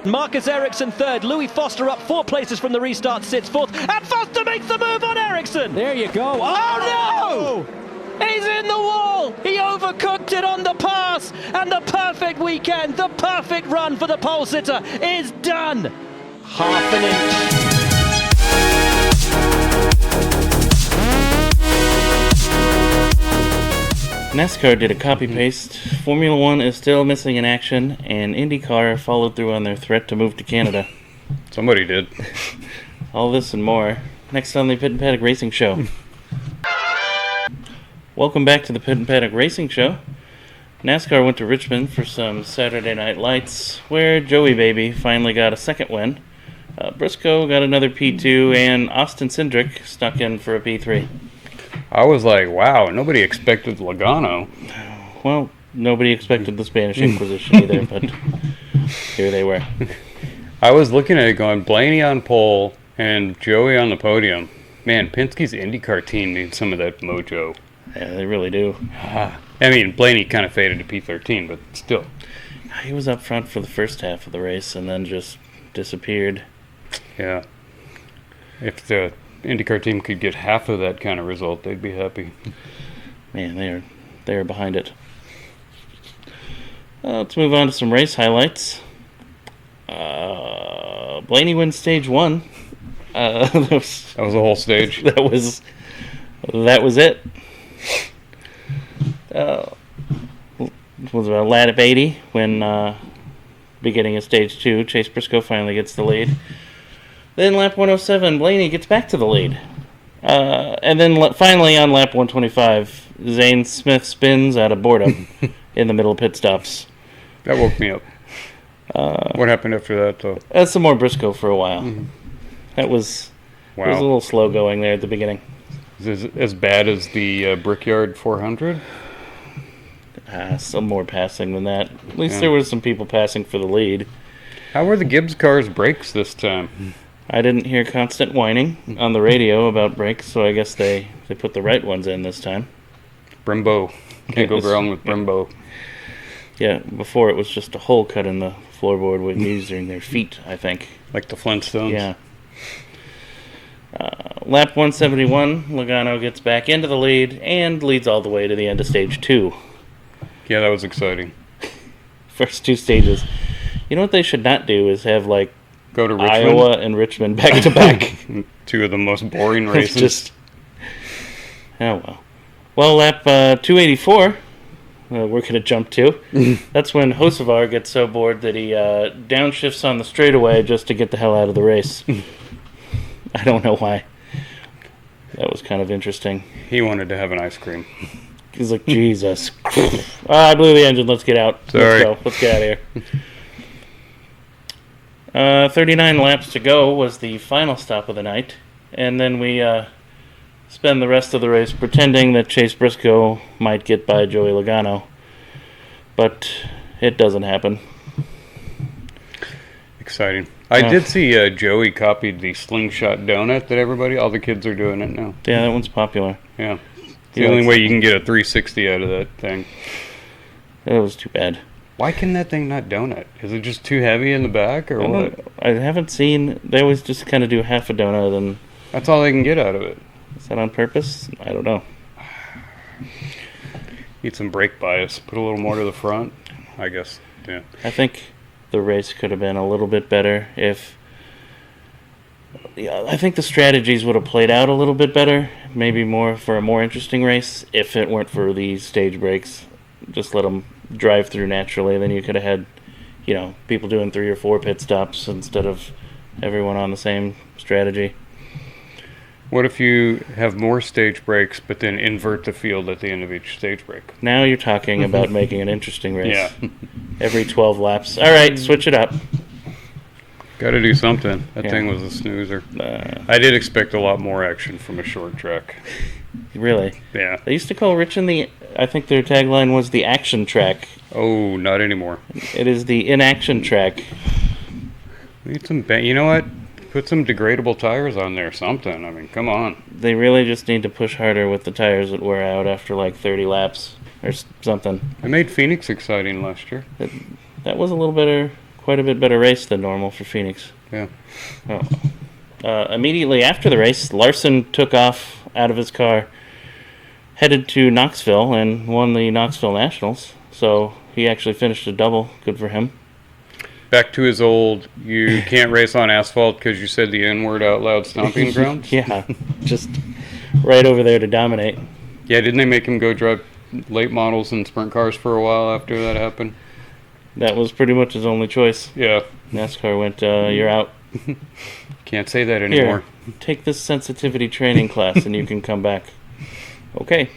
Marcus Ericsson third, Louis Foster up 4 places from the restart, sits fourth, and Foster makes the move on Ericsson. There you go. Oh no! He's in the wall! He overcooked it on the pass, and the perfect weekend, the perfect run for the pole sitter is done. Half an inch. NASCAR did a copy-paste. Formula One is still missing in action, and Indycar followed through on their threat to move to Canada. Somebody did. All this and more, next on the Pit and Paddock Racing Show. Welcome back to the Pit and Paddock Racing Show. NASCAR went to Richmond for some Saturday Night Lights, where Joey Baby finally got a second win. Briscoe got another P2, and Austin Cindric stuck in for a P3. I was like, wow, nobody expected Logano. Well, nobody expected the Spanish Inquisition either, but here they were. I was looking at it going, Blaney on pole and Joey on the podium. Man, Penske's IndyCar team needs some of that mojo. Yeah, they really do. I mean, Blaney kind of faded to P13, but still. He was up front for the first half of the race and then just disappeared. Yeah. If the IndyCar team could get half of that kind of result, they'd be happy. Man, they're behind it. Let's move on to some race highlights. Blaney wins stage 1. That was the whole stage. That was it. It was a lap of 80 when beginning of stage 2. Chase Briscoe finally gets the lead. Then lap 107, Blaney gets back to the lead. And then finally on lap 125, Zane Smith spins out of boredom in the middle of pit stops. That woke me up. What happened after that, though? That's some more Briscoe for a while. Mm-hmm. That was, wow. It was a little slow going there at the beginning. Is it as bad as the Brickyard 400? Some more passing than that. At least there was some people passing for the lead. How were the Gibbs cars' brakes this time? I didn't hear constant whining on the radio about brakes, so I guess they put the right ones in this time. Brembo. Can't go wrong with Brembo. Yeah, before it was just a hole cut in the floorboard with using their feet, I think. Like the Flintstones? Yeah. Lap 171, Logano gets back into the lead and leads all the way to the end of stage 2. Yeah, that was exciting. First 2 stages. You know what they should not do is have, like, go to Richmond? Iowa and Richmond back to back. 2 of the most boring races. Oh, well. Well, lap 284, we're going to jump to. That's when Hocevar gets so bored that he downshifts on the straightaway just to get the hell out of the race. I don't know why. That was kind of interesting. He wanted to have an ice cream. He's like, Jesus. I blew the engine. Let's get out. Sorry. Let's go. Let's get out of here. 39 laps to go was the final stop of the night. And then we spend the rest of the race pretending that Chase Briscoe might get by Joey Logano. But it doesn't happen. Exciting. I did see Joey copied the slingshot donut that all the kids are doing it now. Yeah, that one's popular. Yeah. It's the only way you can get a 360 out of that thing. That was too bad. Why can that thing not donut? Is it just too heavy in the back, or what? I haven't seen... They always just kind of do half a donut, and... That's all they can get out of it. Is that on purpose? I don't know. Need some brake bias. Put a little more to the front, I guess. Yeah. I think the race could have been a little bit better if... I think the strategies would have played out a little bit better, maybe more for a more interesting race, if it weren't for these stage breaks. Just let them drive through naturally. Then you could have had, people doing 3 or 4 pit stops instead of everyone on the same strategy. What if you have more stage breaks, but then invert the field at the end of each stage break? Now you're talking about making an interesting race. Yeah. Every 12 laps. All right, switch it up. Got to do something. That thing was a snoozer. I did expect a lot more action from a short track. Really? Yeah. They used to call Richmond I think their tagline was the action track. Oh, not anymore. It is the inaction track. Need some, you know what? Put some degradable tires on there, something. I mean, come on. They really just need to push harder with the tires that wear out after like 30 laps or something. It made Phoenix exciting last year. That was a little better quite a bit better race than normal for Phoenix. Yeah. Immediately after the race, Larson took off out of his car, headed to Knoxville, and won the Knoxville Nationals. So he actually finished a double. Good for him. Back to his old, you can't race on asphalt because you said the N-word out loud stomping grounds? Yeah, just right over there to dominate. Yeah, didn't they make him go drive late models and sprint cars for a while after that happened? That was pretty much his only choice. Yeah. NASCAR went, you're out. Can't say that anymore. Here, take this sensitivity training class and you can come back. Okay.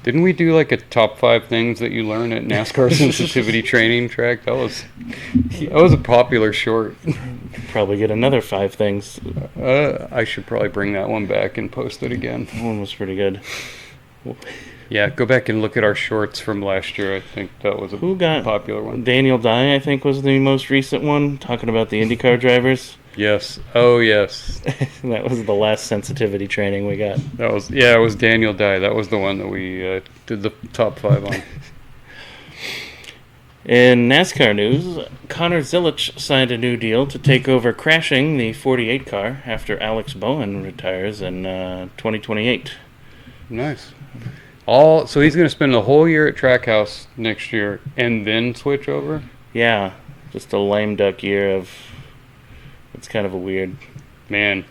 Didn't we do like a top 5 things that you learn at NASCAR sensitivity training track? That was a popular short. Probably get another 5 things. I should probably bring that one back and post it again. That one was pretty good. Yeah, go back and look at our shorts from last year. I think that was a popular one. Daniel Dye, I think, was the most recent one, talking about the Indycar drivers. Yes. Oh, yes. That was the last sensitivity training we got. It was Daniel Dye. That was the one that we did the top 5 on. In NASCAR news, Connor Zilich signed a new deal to take over crashing the 48 car after Alex Bowen retires in 2028. Nice. So he's going to spend the whole year at Trackhouse next year and then switch over? Yeah, just a lame duck year of... It's kind of a weird... Man,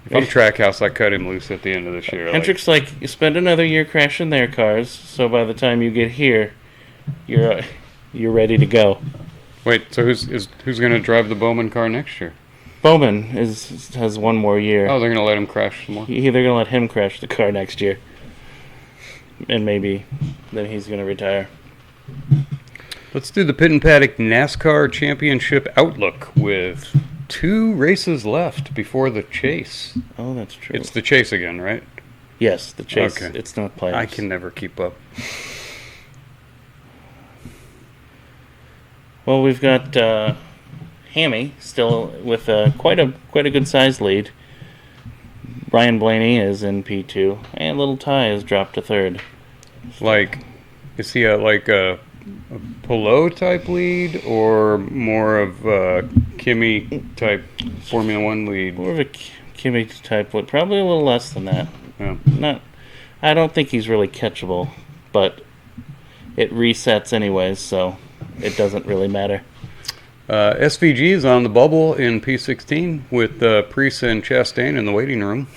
if I'm Trackhouse, I cut him loose at the end of this year. Hendrick's you spend another year crashing their cars, so by the time you get here, you're ready to go. Wait, so who's going to drive the Bowman car next year? Bowman has one more year. Oh, they're going to let him crash some more? They're going to let him crash the car next year. And maybe then he's going to retire. Let's do the Pit and Paddock NASCAR Championship Outlook with 2 races left before the chase. Oh, that's true. It's the chase again, right? Yes, the chase. Okay. It's not playoffs. I can never keep up. Well, we've got Hammy still with quite a good size lead. Ryan Blaney is in P2, and Little Ty has dropped to 3rd. Is he a Polo type lead or more of a Kimi type Formula One lead? More of a Kimi type, but probably a little less than that. Yeah. I don't think he's really catchable, but it resets anyways, so it doesn't really matter. SVG is on the bubble in P16 with Preece and Chastain in the waiting room.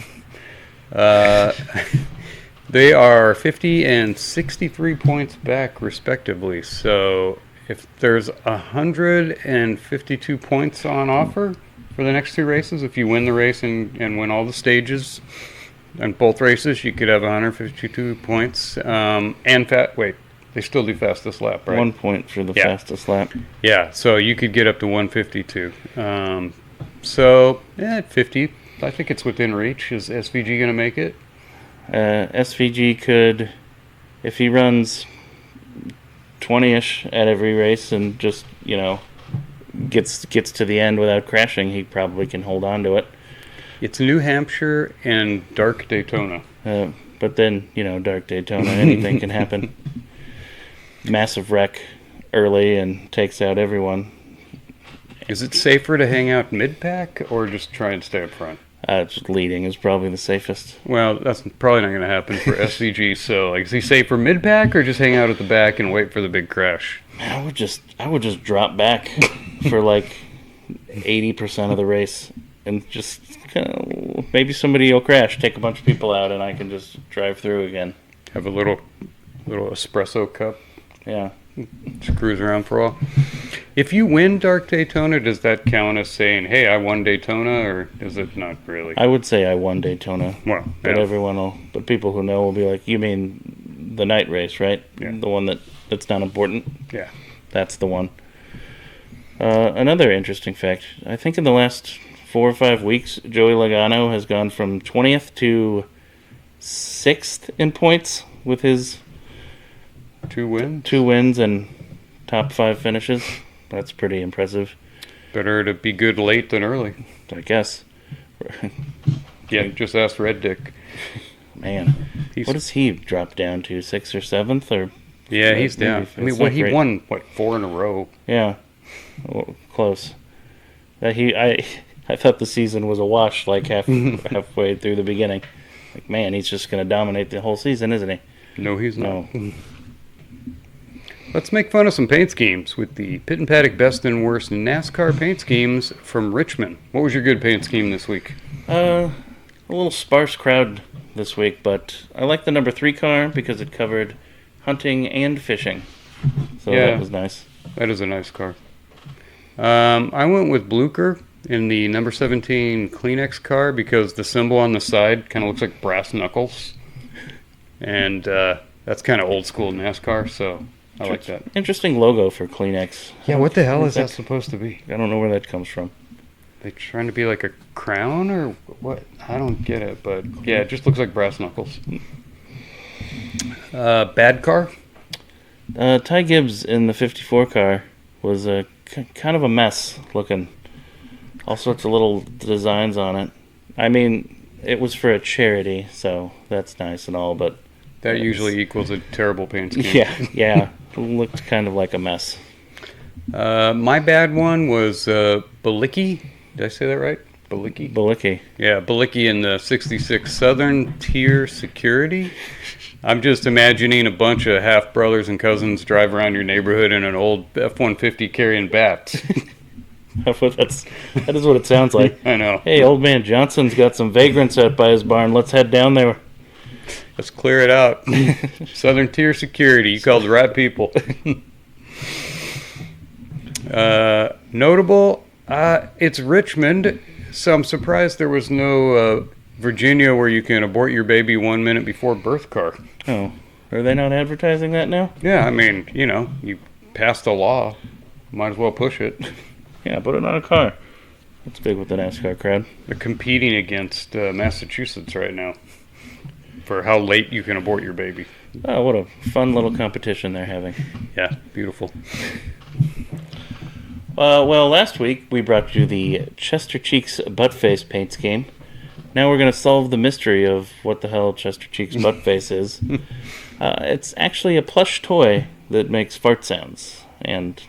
They are 50 and 63 points back, respectively. So if there's 152 points on offer for the next 2 races, if you win the race and win all the stages and both races, you could have 152 points. They still do fastest lap, right? 1 point for the fastest lap. Yeah, so you could get up to 152. 50. I think it's within reach. Is SVG going to make it? SVG could, if he runs 20-ish at every race and just, gets to the end without crashing, he probably can hold on to it. It's New Hampshire and dark Daytona. But then, dark Daytona, anything can happen. Massive wreck early and takes out everyone. Is it safer to hang out mid-pack or just try and stay up front? Just leading is probably the safest. Well, that's probably not going to happen for SVG. So, is he safe for mid-pack or just hang out at the back and wait for the big crash? I would just drop back for 80% of the race and just maybe somebody will crash, take a bunch of people out, and I can just drive through again. Have a little espresso cup. Yeah. Just cruise around for a while. If you win Dark Daytona, does that count as saying, hey, I won Daytona, or is it not really? I would say I won Daytona. Well, but but people who know will be like, you mean the night race, right? Yeah. The one that's not important? Yeah. That's the one. Another interesting fact, I think in the last 4 or 5 weeks, Joey Logano has gone from 20th to 6th in points with his 2 wins? 2 wins and top 5 finishes. That's pretty impressive. Better to be good late than early, I guess. Yeah, just ask Red Dick. Man, what does he drop down to? 6th or 7th? Or yeah, he's down. I mean, he won 4 in a row. Yeah. Oh, close. I thought the season was a wash, like halfway through the beginning. Like, man, he's just going to dominate the whole season, isn't he? No, he's not. No. Let's make fun of some paint schemes with the Pit and Paddock Best and Worst NASCAR paint schemes from Richmond. What was your good paint scheme this week? A little sparse crowd this week, but I like the number 3 car because it covered hunting and fishing. So that was nice. That is a nice car. I went with Blucher in the number 17 Kleenex car because the symbol on the side kind of looks like brass knuckles. And that's kind of old school NASCAR, so I like that. Interesting logo for Kleenex. Yeah, what the hell is that supposed to be? I don't know where that comes from. They trying to be like a crown or what? I don't get it, but yeah, it just looks like brass knuckles. Bad car? Ty Gibbs in the 54 car was kind of a mess looking. All sorts of little designs on it. I mean, it was for a charity, so that's nice and all, but... That usually equals a terrible paint scheme. Yeah. It looked kind of like a mess. My bad one was Balicki. Did I say that right? Balicki. Yeah, Balicki in the 66 Southern Tier Security. I'm just imagining a bunch of half-brothers and cousins drive around your neighborhood in an old F-150 carrying bats. That is what it sounds like. I know. Hey, old man Johnson's got some vagrants out by his barn. Let's head down there. Let's clear it out. Southern Tier Security. You called the right people. Notable, it's Richmond, so I'm surprised there was no Virginia where you can abort your baby 1 minute before birth car. Oh, are they not advertising that now? Yeah, I mean, you passed a law. Might as well push it. Yeah, put it on a car. That's big with the NASCAR crowd. They're competing against Massachusetts right now for how late you can abort your baby. Oh, what a fun little competition they're having. Yeah, beautiful. Well, last week we brought you the Chester Cheeks butt face paint scheme. Now we're going to solve the mystery of what the hell Chester Cheeks butt face is. It's actually a plush toy that makes fart sounds, and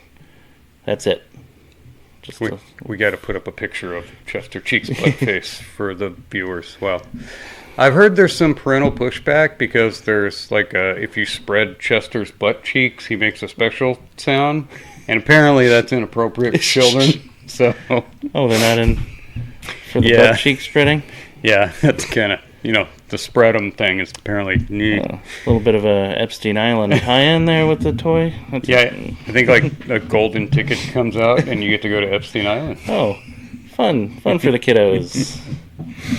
that's it. We got to put up a picture of Chester Cheeks' butt face for the viewers. Well, I've heard there's some parental pushback because there's if you spread Chester's butt cheeks, he makes a special sound, and apparently that's inappropriate for children. So, they're not in for the butt cheek spreading. Yeah, that's kind of the spread 'em thing is apparently a little bit of a Epstein Island tie-in there with the toy. I think a golden ticket comes out and you get to go to Epstein Island. Oh, fun for the kiddos.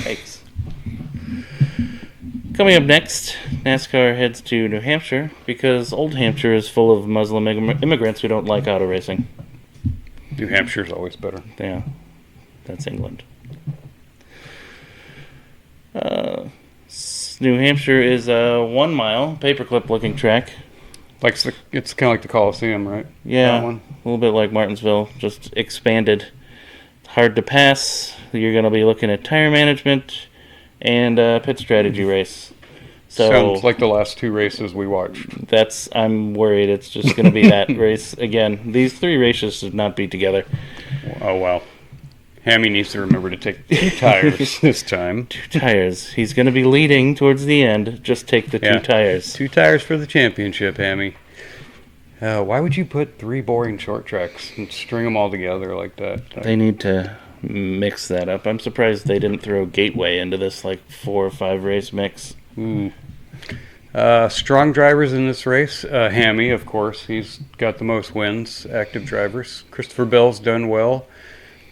Thanks. Coming up next, NASCAR heads to New Hampshire because Old Hampshire is full of Muslim immigrants who don't like auto racing. New Hampshire's always better. Yeah, that's England. New Hampshire is a 1 mile paperclip looking track. It's kind of like the Coliseum, right? Yeah, a little bit like Martinsville, just expanded. Hard to pass. You're going to be looking at tire management and pit strategy race. So sounds like the last 2 races we watched. I'm worried it's just going to be that race again. These 3 races should not be together. Oh, wow. Hammy needs to remember to take 2 tires this time. 2 tires. He's going to be leading towards the end. Just take the 2 tires. 2 tires for the championship, Hammy. Why would you put 3 boring short tracks and string them all together like that? They need to mix that up. I'm surprised they didn't throw Gateway into this 4 or 5 race mix. Ooh. Strong drivers in this race. Hammy, of course. He's got the most wins. Active drivers. Christopher Bell's done well.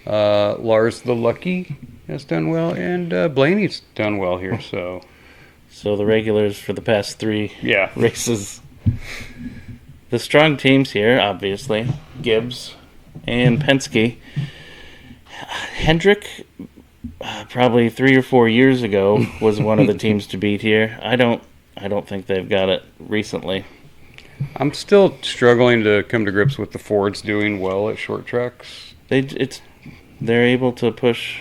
Lars the Lucky has done well, and Blaney's done well here. So the regulars for the past 3 races. The strong teams here, obviously, Gibbs and Penske. Hendrick, probably 3 or 4 years ago, was one of the teams to beat here. I don't think they've got it recently. I'm still struggling to come to grips with the Fords doing well at short tracks. They're able to push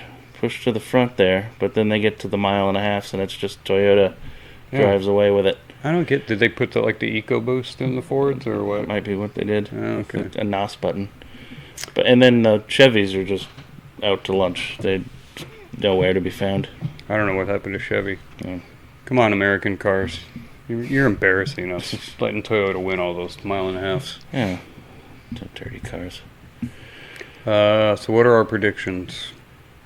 to the front there, but then they get to the 1.5 miles and it's just Toyota drives away with it. I don't get. Did they put the EcoBoost in the Fords or what? That might be what they did. Oh, okay. A NOS button. And then Chevys are just out to lunch. They're nowhere to be found. I don't know what happened to Chevy. Yeah. Come on, American cars. You're embarrassing us. Letting Toyota win all those mile and a halves. Yeah. Dirty cars. So what are our predictions?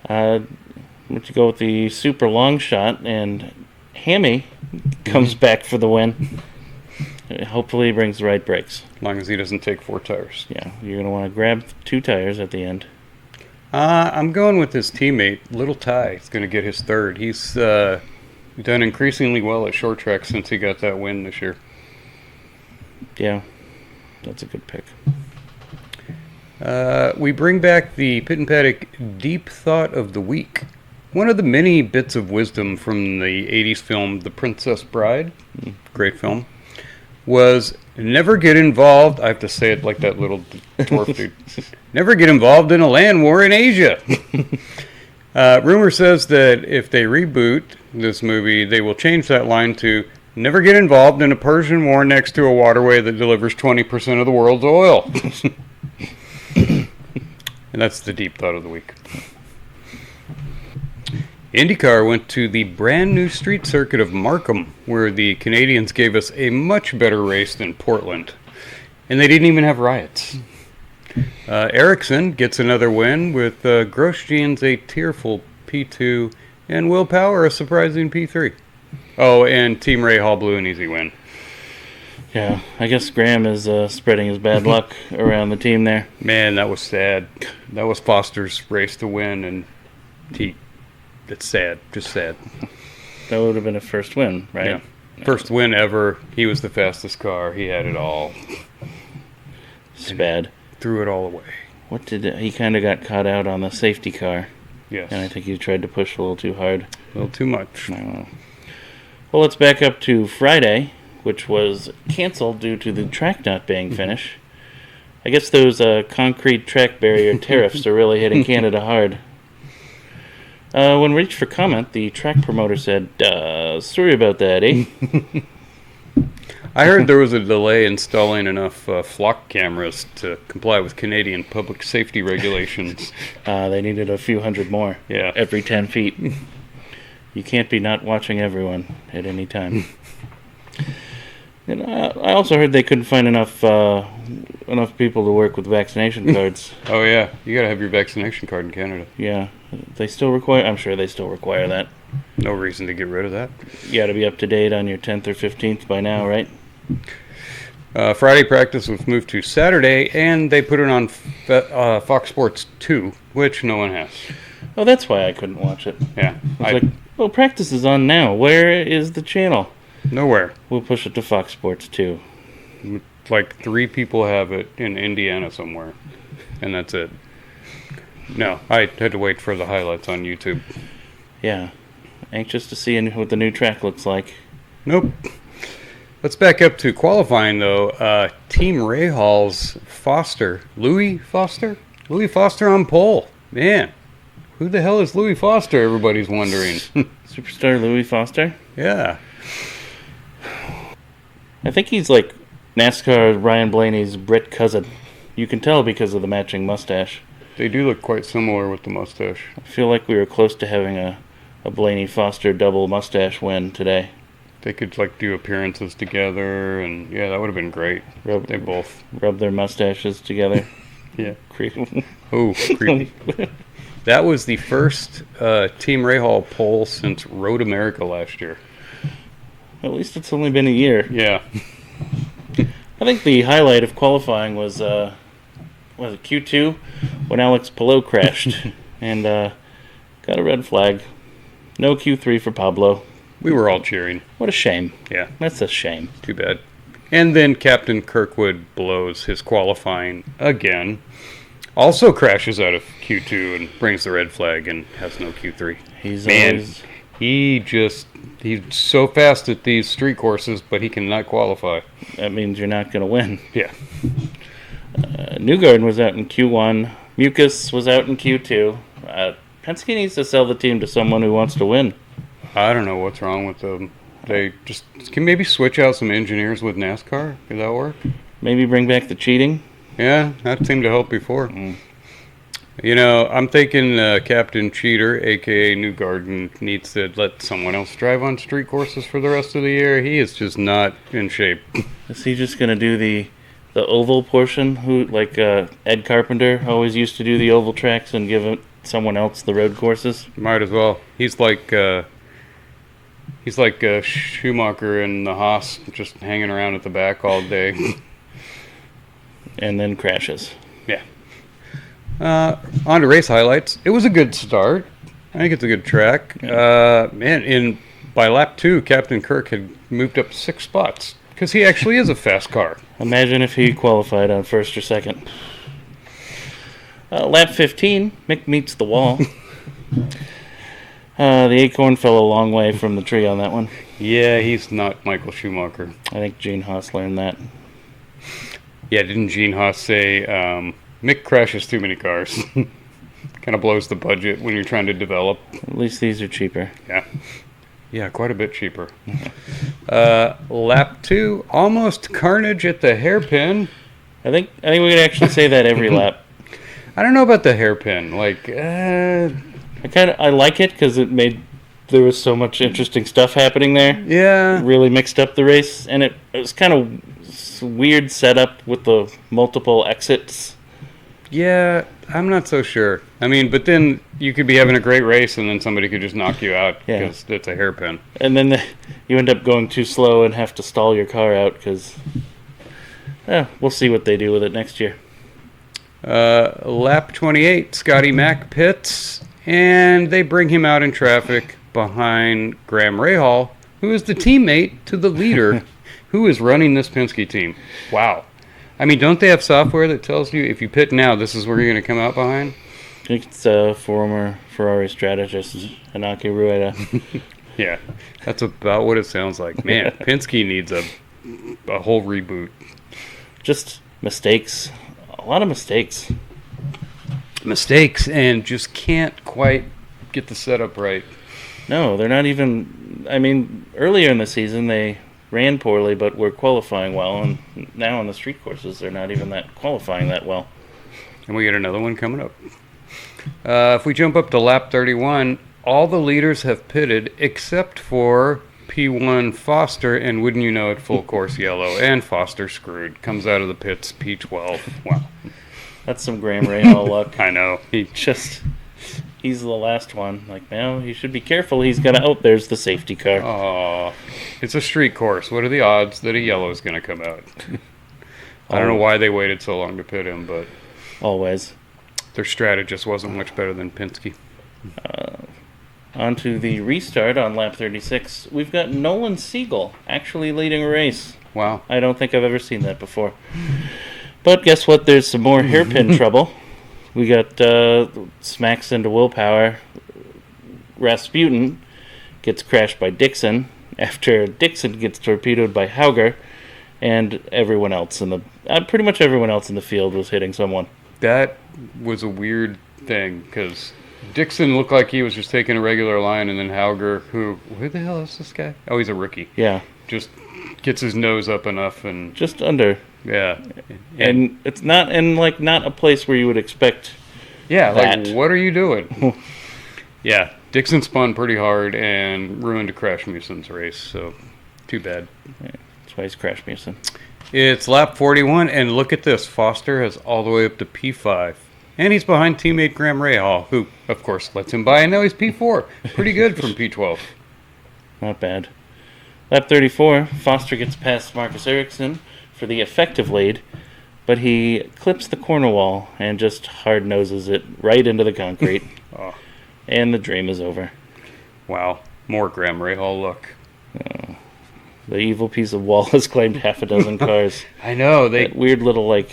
Let's go with the super long shot, and Hammy comes back for the win. Hopefully he brings the right brakes. As long as he doesn't take 4 tires. Yeah, you're going to want to grab 2 tires at the end. I'm going with his teammate, Little Ty. He's going to get his 3rd. He's done increasingly well at short track since he got that win this year. Yeah, that's a good pick. We bring back the Pit and Paddock Deep Thought of the Week. One of the many bits of wisdom from the 80s film The Princess Bride, great film, was never get involved, I have to say it like that little dwarf dude, never get involved in a land war in Asia. Rumor says that if they reboot this movie, they will change that line to never get involved in a Persian war next to a waterway that delivers 20% of the world's oil. And that's the deep thought of the week. Indycar went to the brand new street circuit of Markham, where the Canadians gave us a much better race than Portland. And they didn't even have riots. Ericsson gets another win with Grosjean's a tearful P2 and Will Power a surprising P3. Oh, and Team Ray Hall blew an easy win. Yeah, I guess Graham is spreading his bad luck around the team there. Man, that was sad. That was Foster's race to win, and it's sad, just sad. That would have been a first win, right? Yeah. First win ever. He was the fastest car. He had it all. It's bad. Threw it all away. He kind of got caught out on the safety car. Yes. And I think he tried to push a little too hard. A little too much. I don't know. Well, let's back up to Friday, which was canceled due to the track not being finished. I guess those concrete track barrier tariffs are really hitting Canada hard. When reached for comment, the track promoter said, sorry about that, eh? I heard there was a delay installing enough flock cameras to comply with Canadian public safety regulations. They needed a few hundred more. Yeah. Every 10 feet. You can't be not watching everyone at any time. And I also heard they couldn't find enough people to work with vaccination cards. Oh, yeah. You got to have your vaccination card in Canada. Yeah. They still require... I'm sure they still require that. No reason to get rid of that. You got to be up to date on your 10th or 15th by now, right? Friday practice was moved to Saturday, and they put it on Fox Sports 2, which no one has. Oh, that's why I couldn't watch it. Yeah. I was like, well, practice is on now. Where is the channel? Nowhere. We'll push it to Fox Sports 2. Like 3 people have it in Indiana somewhere, and that's it. No, I had to wait for the highlights on YouTube. Yeah. Anxious to see what the new track looks like. Nope. Let's back up to qualifying, though. Team Rahall's Louis Foster on pole. Man, who the hell is Louis Foster, everybody's wondering. Superstar Louis Foster? Yeah. I think he's like NASCAR Ryan Blaney's Brit cousin. You can tell because of the matching mustache. They do look quite similar with the mustache. I feel like we were close to having a Blaney Foster double mustache win today. They could do appearances together, and yeah, that would have been great. They both rub their mustaches together. Yeah. Creepy. Oh, creepy. That was the first Team Rahal pole since Road America last year. At least it's only been a year. Yeah. I think the highlight of qualifying was it Q2 when Alex Palou crashed and got a red flag. No Q3 for Pablo. We were all cheering. What a shame. Yeah. That's a shame. Too bad. And then Captain Kirkwood blows his qualifying again. Also crashes out of Q2 and brings the red flag and has no Q3. He's so fast at these street courses, but he cannot qualify. That means you're not going to win. Yeah. Newgarden was out in Q1. Mucus was out in Q2. Penske needs to sell the team to someone who wants to win. I don't know what's wrong with them. They just can maybe switch out some engineers with NASCAR. Could that work? Maybe bring back the cheating. Yeah, that seemed to help before. I'm thinking Captain Cheater, a.k.a. Newgarden, needs to let someone else drive on street courses for the rest of the year. He is just not in shape. Is he just going to do the oval portion? Ed Carpenter always used to do the oval tracks and give someone else the road courses? Might as well. He's like Schumacher and the Haas, just hanging around at the back all day. And then crashes. Yeah. On to race highlights. It was a good start. I think it's a good track. By lap 2, Captain Kirk had moved up 6 spots because he actually is a fast car. Imagine if he qualified on first or second. Lap 15, Mick meets the wall. The acorn fell a long way from the tree on that one. Yeah, he's not Michael Schumacher. I think Gene Haas learned that. Yeah, didn't Gene Haas say, Mick crashes too many cars? Kind of blows the budget when you're trying to develop. At least these are cheaper. Yeah, quite a bit cheaper. Lap 2, almost carnage at the hairpin. I think we could actually say that every lap. I don't know about the hairpin. I like it because there was so much interesting stuff happening there. Yeah. It really mixed up the race, and it was kind of weird setup with the multiple exits. Yeah, I'm not so sure. I mean, but then you could be having a great race and then somebody could just knock you out because it's a hairpin. And then you end up going too slow and have to stall your car out because we'll see what they do with it next year. Lap 28, Scotty Mack pits, and they bring him out in traffic behind Graham Rahal, who is the teammate to the leader who is running this Penske team. Wow. I mean, don't they have software that tells you if you pit now, this is where you're going to come out behind? I think it's former Ferrari strategist, Inaki Rueda. Yeah, that's about what it sounds like. Man, Penske needs a whole reboot. Just mistakes. A lot of mistakes. Mistakes, and just can't quite get the setup right. No, they're not even... I mean, earlier in the season, they ran poorly, but were qualifying well, and now on the street courses, they're not even qualifying that well. And we get another one coming up. If we jump up to lap 31, all the leaders have pitted except for P1 Foster, and wouldn't you know it, full course yellow, and Foster screwed. Comes out of the pits, P12. Wow. That's some Graham Rahal luck. I know. He's the last one. Now he should be careful. He's got to... Oh, there's the safety car. Oh, it's a street course. What are the odds that a yellow is going to come out? I don't know why they waited so long to pit him, but... Always. Their strategist wasn't much better than Penske. On to the restart on lap 36. We've got Nolan Siegel actually leading a race. Wow. I don't think I've ever seen that before. But guess what? There's some more hairpin trouble. We got smacks into willpower. Rasputin gets crashed by Dixon after Dixon gets torpedoed by Hauger, and everyone else pretty much everyone else in the field was hitting someone. That was a weird thing because Dixon looked like he was just taking a regular line, and then Hauger, who the hell is this guy? Oh, he's a rookie. Yeah. Just gets his nose up enough and just under. Yeah. And it's not not a place where you would expect that. What are you doing? Yeah. Dixon spun pretty hard and ruined Crash Muson's race, so too bad. Yeah, that's why he's Crash Muson. It's lap 41, and look at this. Foster has all the way up to P5. And he's behind teammate Graham Rahal, who, of course, lets him by, and now he's P4. Pretty good from P12. Not bad. Lap 34, Foster gets past Marcus Ericsson for the effective lead, but he clips the corner wall and just hard-noses it right into the concrete. Oh. And the dream is over. Wow. More Graham Rahal luck. Oh. The evil piece of wall has claimed half a dozen cars. I know. That weird little,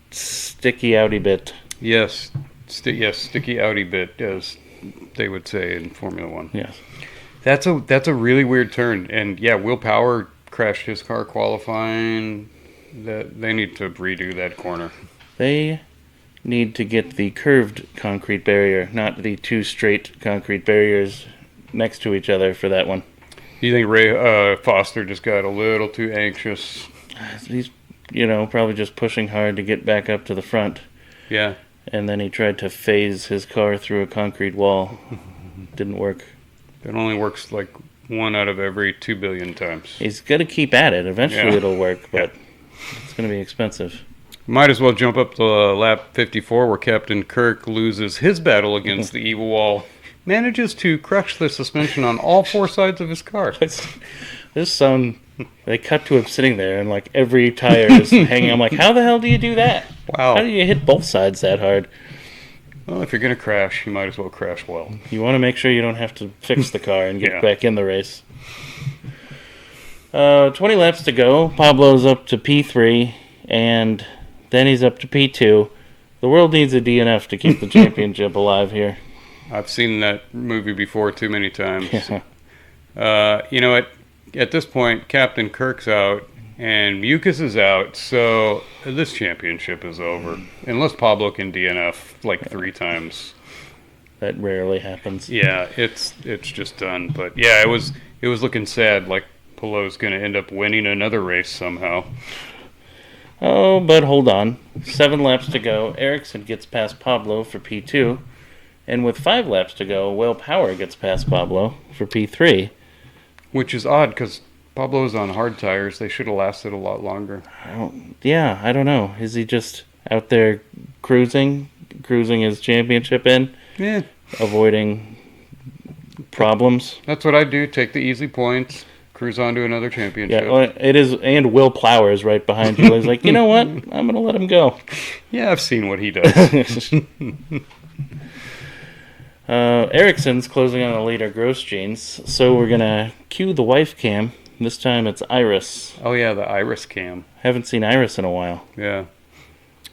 sticky outy bit. Yes. Sticky outy bit, as they would say in Formula One. Yes. That's a really weird turn. And, yeah, Will Power crashed his car qualifying. They need to redo that corner. They need to get the curved concrete barrier, not the two straight concrete barriers next to each other for that one. Do you think Foster just got a little too anxious? He's, probably just pushing hard to get back up to the front. Yeah. And then he tried to phase his car through a concrete wall. Didn't work. It only works like 1 out of every 2 billion times. He's got to keep at it. Eventually Yeah. it'll work, but it's going to be expensive. Might as well jump up to lap 54 where Captain Kirk loses his battle against the evil wall. Manages to crush the suspension on all 4 sides of his car. This son, they cut to him sitting there, and like every tire is hanging. I'm like, how the hell do you do that? Wow. How do you hit both sides that hard? Well, if you're going to crash, you might as well crash well. You want to make sure you don't have to fix the car and get Yeah. back in the race. 20 laps to go. Pablo's up to P3, and then he's up to P2. The world needs a DNF to keep the championship alive here. I've seen that movie before too many times. Yeah. You know what? At this point, Captain Kirk's out and Mucus is out, so this championship is over. Unless Pablo can DNF like 3 times. That rarely happens. Yeah, it's just done. But yeah, it was looking sad. Like Polo's going to end up winning another race somehow. Oh, but hold on. 7 laps to go. Ericsson gets past Pablo for P2. And with 5 laps to go, Will Power gets past Pablo for P3. Which is odd because Pablo's on hard tires. They should have lasted a lot longer. I don't know. Is he just out there cruising his championship in, Yeah, avoiding problems? that's what I do. Take the easy points, cruise on to another championship. Yeah, well, it is, and Will Power is right behind you. He's like, you know what? I'm going to let him go. Yeah, I've seen what he does. Ericsson's closing on the leader, Grosjean's, so we're going to cue the wife cam. This time it's Iris. Oh yeah, the Iris cam. Haven't seen Iris in a while. Yeah.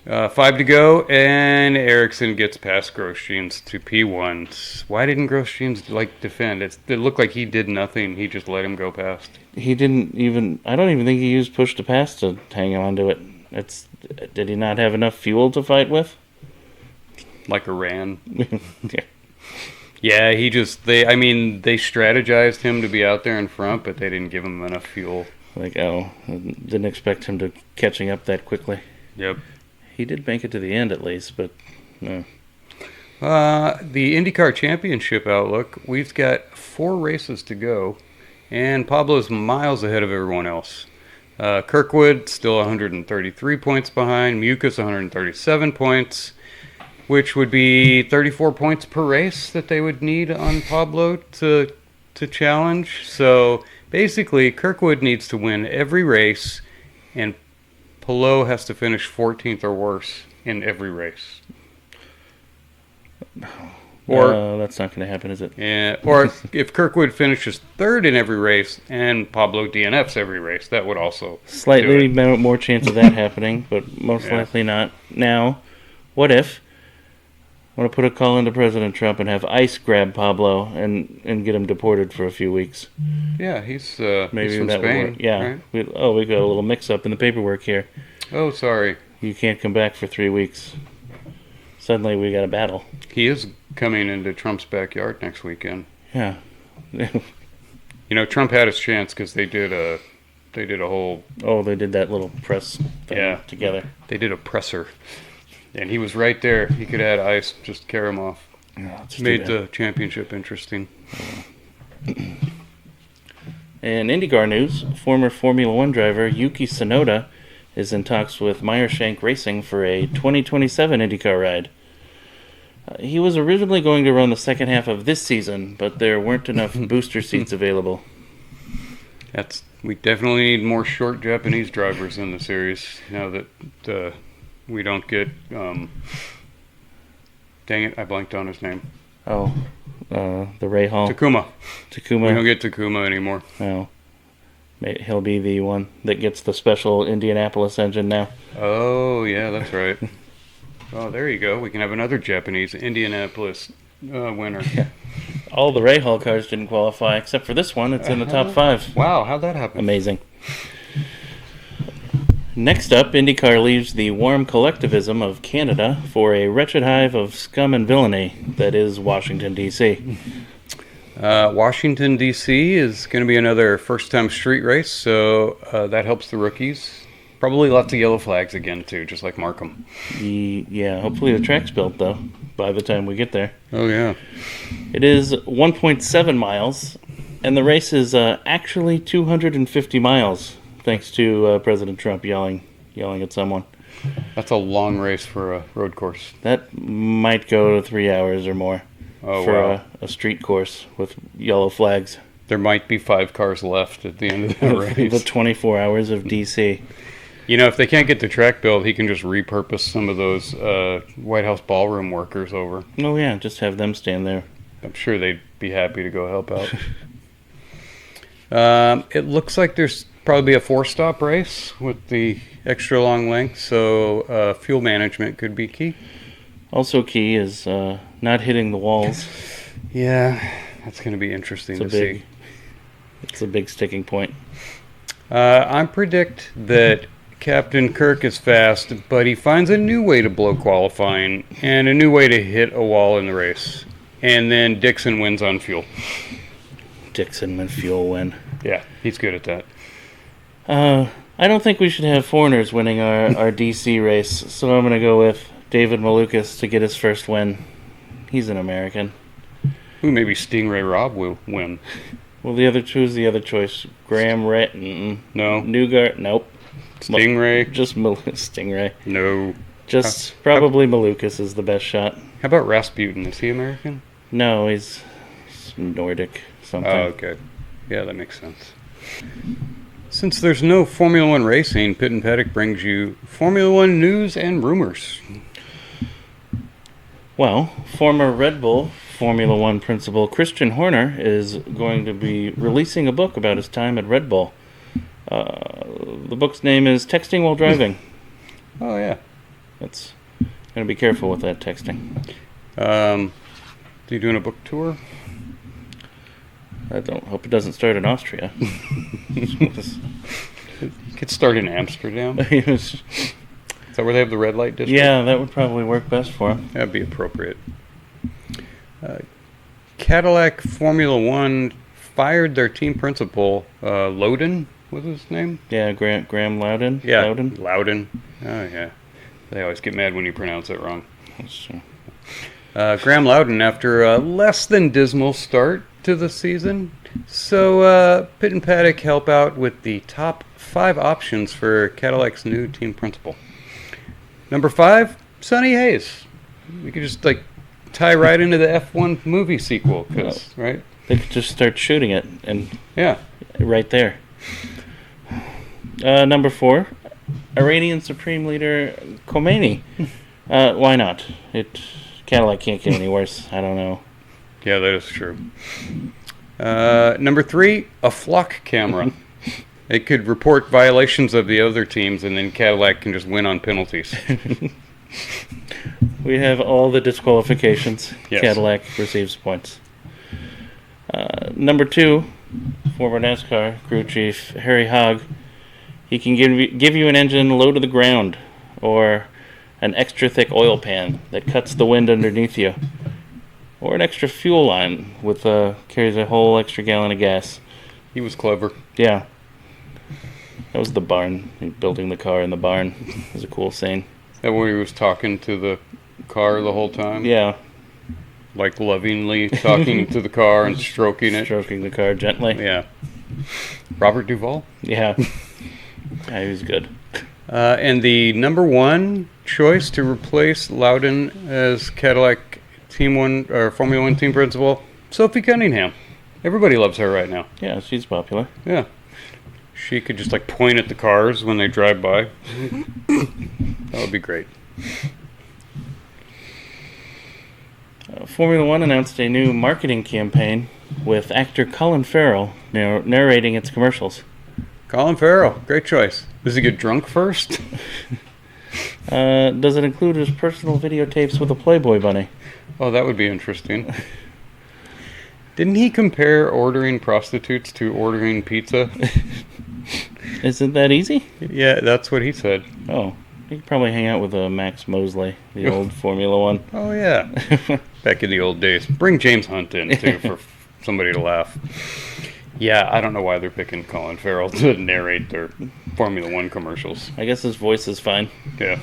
5 to go, and Ericsson gets past Grosjean's to P1. Why didn't Grosjean's defend? It looked like he did nothing. He just let him go past. He didn't even, I don't even think he used push to pass to hang on to it. Did he not have enough fuel to fight with? Like Iran. Yeah. Yeah, they strategized him to be out there in front, but they didn't give him enough fuel. Like, didn't expect him to catching up that quickly. Yep. He did make it to the end at least, but no. The IndyCar Championship outlook, we've got 4 races to go, and Pablo's miles ahead of everyone else. Kirkwood still 133 points behind, Mucus 137 points, which would be 34 points per race that they would need on Pablo to challenge. So basically, Kirkwood needs to win every race, and Polo has to finish 14th or worse in every race. Or that's not going to happen, is it? or if Kirkwood finishes 3rd in every race and Pablo DNFs every race, that would also Slightly do it. more chance of that happening, but most Yeah. likely not. Now, what if I want to put a call into President Trump and have ICE grab Pablo and get him deported for a few weeks? Yeah, he's Maybe he's from that Spain. would work. Yeah. Right? We got a little mix-up in the paperwork here. Oh, sorry. You can't come back for 3 weeks. Suddenly we got a battle. He is coming into Trump's backyard next weekend. Yeah. You know, Trump had his chance because they did a whole They did that little press thing together. They did a presser, and he was right there. He could have had ICE just carry him off. Oh, it's too Made bad. the championship interesting. In IndyCar news, former Formula One driver Yuki Tsunoda is in talks with Meyershank Racing for a 2027 IndyCar ride. He was originally going to run the second half of this season, but there weren't enough booster seats available. We definitely need more short Japanese drivers in the series now that we don't get. Dang it! I blanked on his name. Oh, the Rahal. Takuma. Takuma. We don't get Takuma anymore. Oh. He'll be the one that gets the special Indianapolis engine now. Oh yeah, that's right. Oh, there you go. We can have another Japanese Indianapolis winner. Yeah. All the Rahal cars didn't qualify except for this one. It's in the top 5. Wow, how'd that happen? Amazing. Next up, IndyCar leaves the warm collectivism of Canada for a wretched hive of scum and villainy that is Washington, D.C. Washington, D.C. is going to be another first-time street race, so that helps the rookies. Probably lots of yellow flags again, too, just like Markham. Yeah, hopefully the track's built, though, by the time we get there. Oh, yeah. It is 1.7 miles, and the race is actually 250 miles, thanks to President Trump yelling at someone. That's a long race for a road course. That might go to 3 hours or more for a street course with yellow flags. There might be 5 cars left at the end of that race. The 24 hours of D.C. You know, if they can't get the track built, he can just repurpose some of those White House ballroom workers over. Oh, yeah, just have them stand there. I'm sure they'd be happy to go help out. It looks like there's probably a 4-stop race with the extra long length, so fuel management could be key. Also key is not hitting the walls. Yeah, that's going to be interesting to see. It's a big sticking point. I predict that Captain Kirk is fast, but he finds a new way to blow qualifying and a new way to hit a wall in the race. And then Dixon wins on fuel. Dixon and fuel win. Yeah, he's good at that. I don't think we should have foreigners winning our DC race, so I'm going to go with David Malukas to get his first win. He's an American. Ooh, maybe Stingray Robb will win. Well, the other two is the other choice. Graham Rett. No. Newgart. Nope. Stingray. Just Stingray. No. Just probably Malukas is the best shot. How about Rasputin? Is he American? No, he's Nordic something. Oh, okay. Yeah, that makes sense. Since there's no Formula One racing, Pit and Paddock brings you Formula One news and rumors. Well, former Red Bull Formula One principal Christian Horner is going to be releasing a book about his time at Red Bull. The book's name is Texting While Driving. Oh, yeah. That's going to be careful with that texting. Are you doing a book tour? I don't hope it doesn't start in Austria. It could start in Amsterdam. Is that where they have the red light district? Yeah, that would probably work best for him. That'd be appropriate. Cadillac Formula One fired their team principal, Loudon, was his name? Yeah, Graham Loudon. Yeah, Loudon. Oh, yeah. They always get mad when you pronounce it wrong. That's true. Graham Loudon, after a less than dismal start to the season. So Pit and Paddock help out with the top 5 options for Cadillac's new team principal. Number 5, Sonny Hayes. We could just tie right into the F1 movie sequel, right? They could just start shooting it, and yeah, right there. Number 4, Iranian Supreme Leader Khomeini. Why not? Cadillac can't get any worse. I don't know. Yeah, that is true. Number 3, a flock camera. It could report violations of the other teams, and then Cadillac can just win on penalties. We have all the disqualifications. Yes. Cadillac receives points. Number 2, former NASCAR crew chief Harry Hogg. He can give you an engine low to the ground, or an extra thick oil pan that cuts the wind underneath you, or an extra fuel line with carries a whole extra gallon of gas. He was clever. Yeah. That was the barn, building the car in the barn. It was a cool scene. Is that where he was talking to the car the whole time? Yeah. Like lovingly talking to the car and stroking it? Stroking the car gently. Yeah. Robert Duvall? Yeah. Yeah, he was good. And the number 1 choice to replace Loudon as Cadillac Formula One team principal, Sophie Cunningham. Everybody loves her right now. Yeah, she's popular. Yeah. She could just point at the cars when they drive by. That would be great. Formula One announced a new marketing campaign with actor Colin Farrell narrating its commercials. Colin Farrell, great choice. Does he get drunk first? Does it include his personal videotapes with a Playboy bunny? Oh, that would be interesting. Didn't he compare ordering prostitutes to ordering pizza? Isn't that easy? Yeah, that's what he said. Oh, you could probably hang out with Max Mosley, the old Formula One. Oh, yeah. Back in the old days. Bring James Hunt in, too, for somebody to laugh. Yeah, I don't know why they're picking Colin Farrell to narrate their Formula One commercials. I guess his voice is fine. Yeah.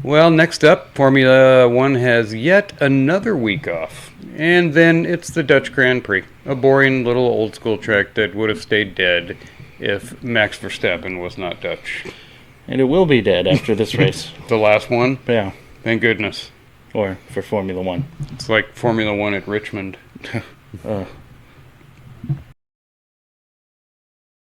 Well, next up, Formula One has yet another week off. And then it's the Dutch Grand Prix, a boring little old school track that would have stayed dead if Max Verstappen was not Dutch. And it will be dead after this race. The last one? Yeah. Thank goodness. Or for Formula One. It's like Formula One at Richmond.